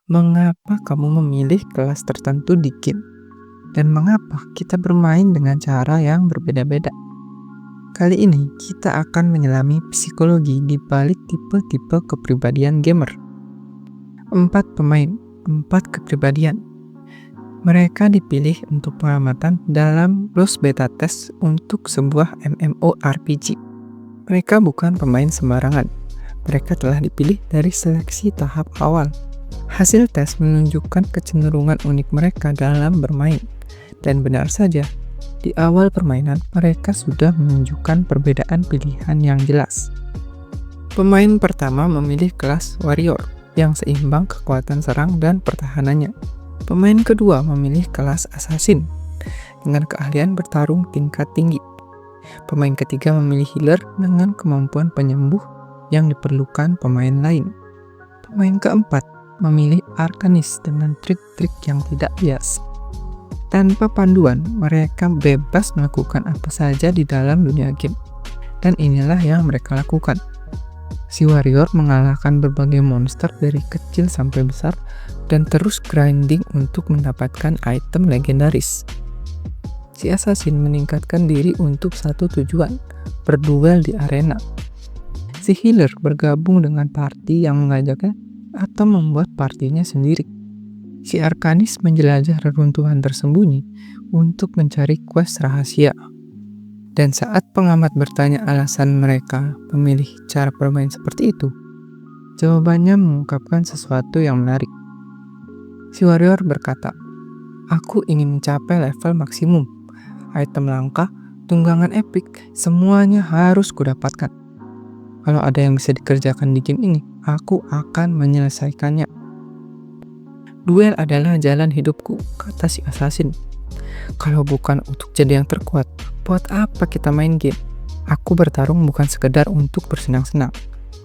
Mengapa kamu memilih kelas tertentu di game? Dan mengapa kita bermain dengan cara yang berbeda-beda? Kali ini kita akan menyelami psikologi di balik tipe-tipe kepribadian gamer. 4 pemain, 4 kepribadian. Mereka dipilih untuk pengamatan dalam closed beta test untuk sebuah MMORPG. Mereka bukan pemain sembarangan. Mereka telah dipilih dari seleksi tahap awal. Hasil tes menunjukkan kecenderungan unik mereka dalam bermain. Dan benar saja, di awal permainan mereka sudah menunjukkan perbedaan pilihan yang jelas. Pemain pertama memilih kelas Warrior yang seimbang kekuatan serang dan pertahanannya. Pemain kedua memilih kelas Assassin dengan keahlian bertarung tingkat tinggi. Pemain ketiga memilih Healer dengan kemampuan penyembuh yang diperlukan pemain lain. Pemain keempat memilih Arcanis dengan trik-trik yang tidak biasa. Tanpa panduan, mereka bebas melakukan apa saja di dalam dunia game. Dan inilah yang mereka lakukan. Si Warrior mengalahkan berbagai monster dari kecil sampai besar dan terus grinding untuk mendapatkan item legendaris. Si Assassin meningkatkan diri untuk satu tujuan, berduel di arena. Si Healer bergabung dengan party yang mengajaknya atau membuat partinya sendiri. Si Arcanis menjelajah reruntuhan tersembunyi untuk mencari quest rahasia. Dan saat pengamat bertanya alasan mereka memilih cara bermain seperti itu, jawabannya mengungkapkan sesuatu yang menarik. Si Warrior berkata, "Aku ingin mencapai level maksimum. Item langka, tunggangan epic, semuanya harus kudapatkan. Kalau ada yang bisa dikerjakan di game ini, aku akan menyelesaikannya. Duel adalah jalan hidupku," kata si Assassin. "Kalau bukan untuk jadi yang terkuat, buat apa kita main game? Aku bertarung bukan sekedar untuk bersenang-senang.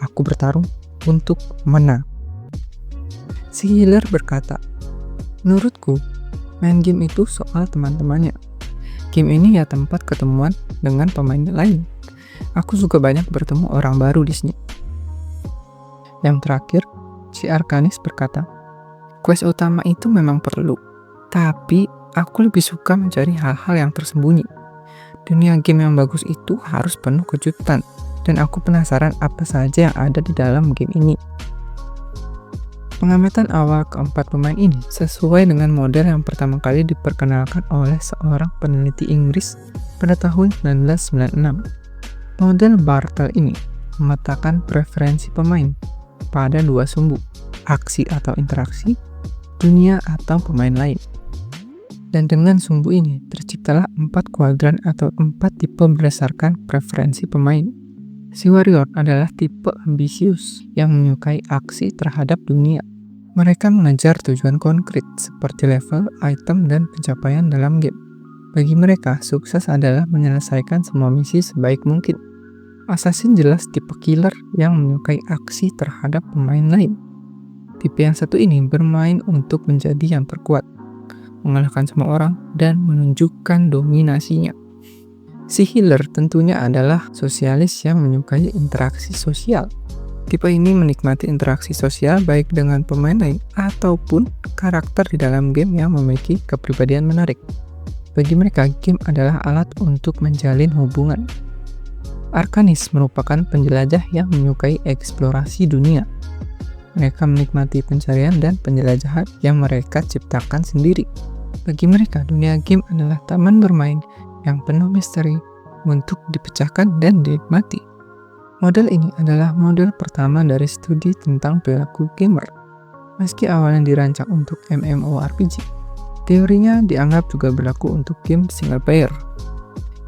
Aku bertarung untuk menang." Si Healer berkata, "Menurutku, main game itu soal teman-temannya. Game ini ya tempat ketemuan dengan pemain lain. Aku juga banyak bertemu orang baru di sini." Yang terakhir, si Arcanis berkata, "Quest utama itu memang perlu, tapi aku lebih suka mencari hal-hal yang tersembunyi. Dunia game yang bagus itu harus penuh kejutan, dan aku penasaran apa saja yang ada di dalam game ini." Pengamatan awal keempat pemain ini sesuai dengan model yang pertama kali diperkenalkan oleh seorang peneliti Inggris pada tahun 1996. Model Bartel ini memetakan preferensi pemain pada dua sumbu, aksi atau interaksi, dunia atau pemain lain. Dan dengan sumbu ini terciptalah 4 kuadran atau 4 tipe berdasarkan preferensi pemain. Si Warrior adalah tipe ambisius yang menyukai aksi terhadap dunia. Mereka mengejar tujuan konkret seperti level, item, dan pencapaian dalam game. Bagi mereka, sukses adalah menyelesaikan semua misi sebaik mungkin. Assassin jelas tipe killer yang menyukai aksi terhadap pemain lain. Tipe yang satu ini bermain untuk menjadi yang terkuat, mengalahkan semua orang, dan menunjukkan dominasinya. Si Healer tentunya adalah sosialis yang menyukai interaksi sosial. Tipe ini menikmati interaksi sosial baik dengan pemain lain ataupun karakter di dalam game yang memiliki kepribadian menarik. Bagi mereka, game adalah alat untuk menjalin hubungan. Arcanis merupakan penjelajah yang menyukai eksplorasi dunia. Mereka menikmati pencarian dan penjelajahan yang mereka ciptakan sendiri. Bagi mereka, dunia game adalah taman bermain yang penuh misteri untuk dipecahkan dan dinikmati. Model ini adalah model pertama dari studi tentang perilaku gamer. Meski awalnya dirancang untuk MMORPG, teorinya dianggap juga berlaku untuk game single player.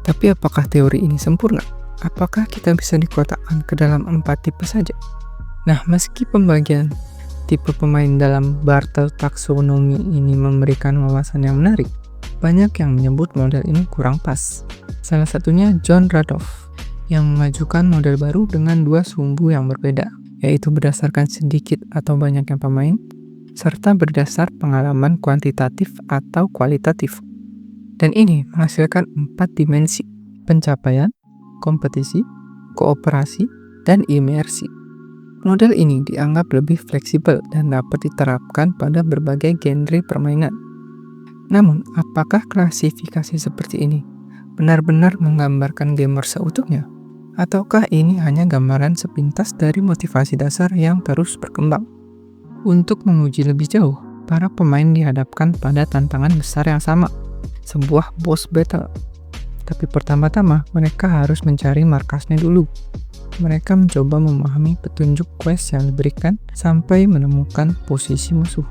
Tapi apakah teori ini sempurna? Apakah kita bisa dikotakkan ke dalam 4 tipe saja? Nah, meski pembagian tipe pemain dalam Bartel taksonomi ini memberikan wawasan yang menarik, banyak yang menyebut model ini kurang pas. Salah satunya John Radoff yang mengajukan model baru dengan 2 sumbu yang berbeda, yaitu berdasarkan sedikit atau banyaknya pemain, serta berdasar pengalaman kuantitatif atau kualitatif. Dan ini menghasilkan 4 dimensi: pencapaian, kompetisi, kooperasi, dan imersi. Model ini dianggap lebih fleksibel dan dapat diterapkan pada berbagai genre permainan. Namun, apakah klasifikasi seperti ini benar-benar menggambarkan gamer seutuhnya? Ataukah ini hanya gambaran sepintas dari motivasi dasar yang terus berkembang? Untuk menguji lebih jauh, para pemain dihadapkan pada tantangan besar yang sama, sebuah boss battle. Tapi pertama-tama, mereka harus mencari markasnya dulu. Mereka mencoba memahami petunjuk quest yang diberikan sampai menemukan posisi musuh.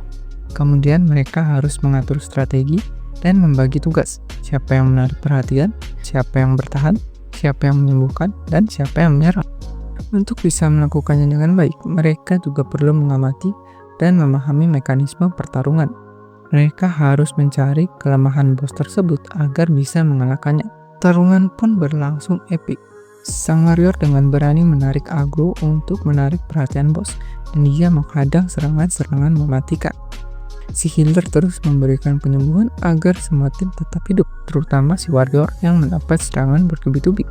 Kemudian mereka harus mengatur strategi dan membagi tugas. Siapa yang menarik perhatian, siapa yang bertahan, siapa yang menyembuhkan, dan siapa yang menyerang. Untuk bisa melakukannya dengan baik, mereka juga perlu mengamati dan memahami mekanisme pertarungan. Mereka harus mencari kelemahan bos tersebut agar bisa mengalahkannya. Pertarungan pun berlangsung epik. Sang warrior dengan berani menarik aggro untuk menarik perhatian bos, dan dia menghadang serangan-serangan mematikan. Si healer terus memberikan penyembuhan agar semua tim tetap hidup, terutama si warrior yang mendapat serangan bertubi-tubi.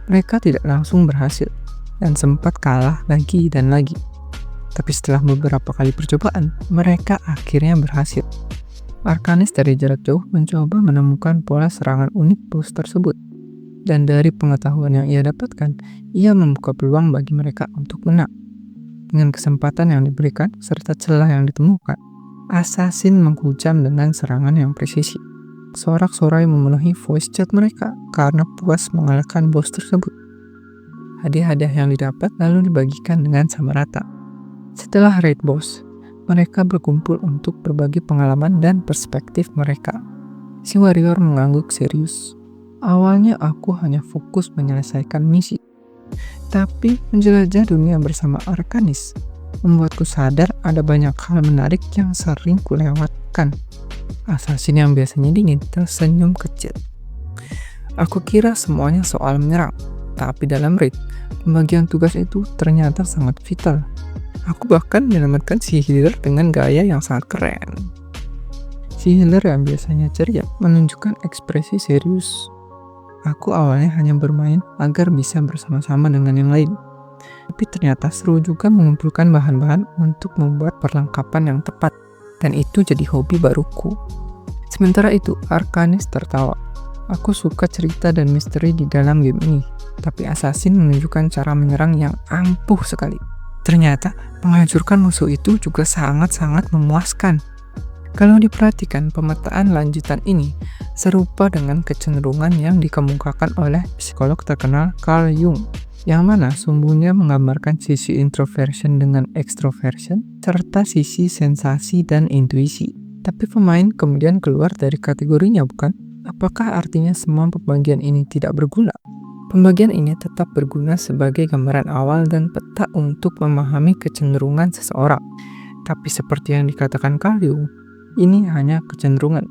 Mereka tidak langsung berhasil, dan sempat kalah lagi dan lagi. Tapi setelah beberapa kali percobaan, mereka akhirnya berhasil. Arcanist dari jarak jauh mencoba menemukan pola serangan unik bos tersebut. Dan dari pengetahuan yang ia dapatkan, ia membuka peluang bagi mereka untuk menang. Dengan kesempatan yang diberikan serta celah yang ditemukan, Assassin menghujam dengan serangan yang presisi. Sorak-sorai memenuhi voice chat mereka karena puas mengalahkan bos tersebut. Hadiah-hadiah yang didapat lalu dibagikan dengan sama rata. Setelah raid boss, mereka berkumpul untuk berbagi pengalaman dan perspektif mereka. Si warrior mengangguk serius. Awalnya aku hanya fokus menyelesaikan misi, tapi menjelajah dunia bersama Arcanist membuatku sadar ada banyak hal menarik yang sering kulewatkan. Assassin yang biasanya dingin tersenyum kecil. Aku kira semuanya soal menyerang, tapi dalam raid, pembagian tugas itu ternyata sangat vital. Aku bahkan menyelamatkan si healer dengan gaya yang sangat keren. Si healer yang biasanya ceria menunjukkan ekspresi serius. Aku awalnya hanya bermain agar bisa bersama-sama dengan yang lain. Tapi ternyata seru juga mengumpulkan bahan-bahan untuk membuat perlengkapan yang tepat. Dan itu jadi hobi baruku. Sementara itu, Arcanist tertawa. Aku suka cerita dan misteri di dalam game ini. Tapi Assassin menunjukkan cara menyerang yang ampuh sekali. Ternyata, menghancurkan musuh itu juga sangat-sangat memuaskan. Kalau diperhatikan, pemetaan lanjutan ini serupa dengan kecenderungan yang dikemukakan oleh psikolog terkenal Carl Jung, yang mana sumbunya menggambarkan sisi introversion dengan extroversion, serta sisi sensasi dan intuisi. Tapi pemain kemudian keluar dari kategorinya, bukan? Apakah artinya semua pembagian ini tidak berguna? Pembagian ini tetap berguna sebagai gambaran awal dan peta untuk memahami kecenderungan seseorang. Tapi seperti yang dikatakan Carl Jung, ini hanya kecenderungan.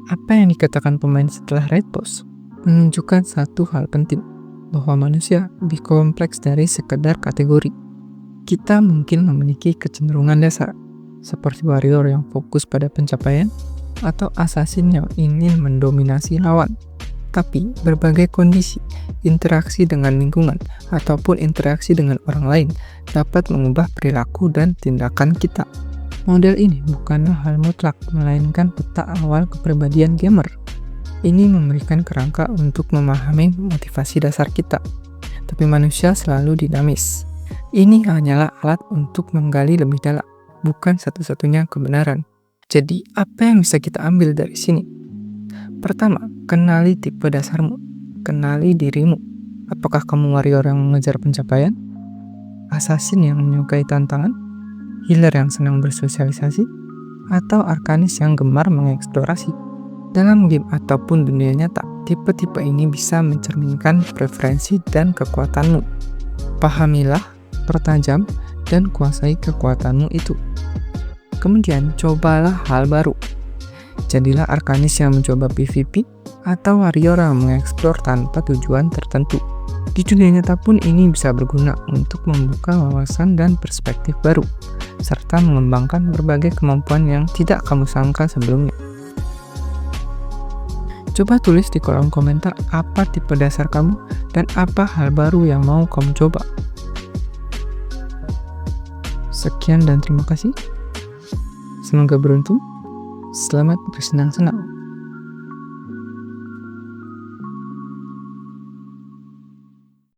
Apa yang dikatakan pemain setelah raid boss menunjukkan satu hal penting, bahwa manusia lebih kompleks dari sekedar kategori. Kita mungkin memiliki kecenderungan dasar, seperti warrior yang fokus pada pencapaian, atau assassin yang ingin mendominasi lawan. Tapi berbagai kondisi, interaksi dengan lingkungan, ataupun interaksi dengan orang lain dapat mengubah perilaku dan tindakan kita. Model ini bukanlah hal mutlak, melainkan peta awal kepribadian gamer. Ini memberikan kerangka untuk memahami motivasi dasar kita. Tapi manusia selalu dinamis. Ini hanyalah alat untuk menggali lebih dalam, bukan satu-satunya kebenaran. Jadi, apa yang bisa kita ambil dari sini? Pertama, kenali tipe dasarmu. Kenali dirimu. Apakah kamu warrior yang mengejar pencapaian? Assassin yang menyukai tantangan? Healer yang senang bersosialisasi? Atau Arcanist yang gemar mengeksplorasi? Dalam game ataupun dunia nyata, tipe-tipe ini bisa mencerminkan preferensi dan kekuatanmu. Pahamilah, pertajam, dan kuasai kekuatanmu itu. Kemudian, cobalah hal baru. Jadilah Arcanist yang mencoba PvP, atau warrior yang mengeksplor tanpa tujuan tertentu. Di dunia nyata pun ini bisa berguna untuk membuka wawasan dan perspektif baru, serta mengembangkan berbagai kemampuan yang tidak kamu sangka sebelumnya. Coba tulis di kolom komentar apa tipe dasar kamu dan apa hal baru yang mau kamu coba. Sekian dan terima kasih. Semoga beruntung. Selamat bersenang-senang.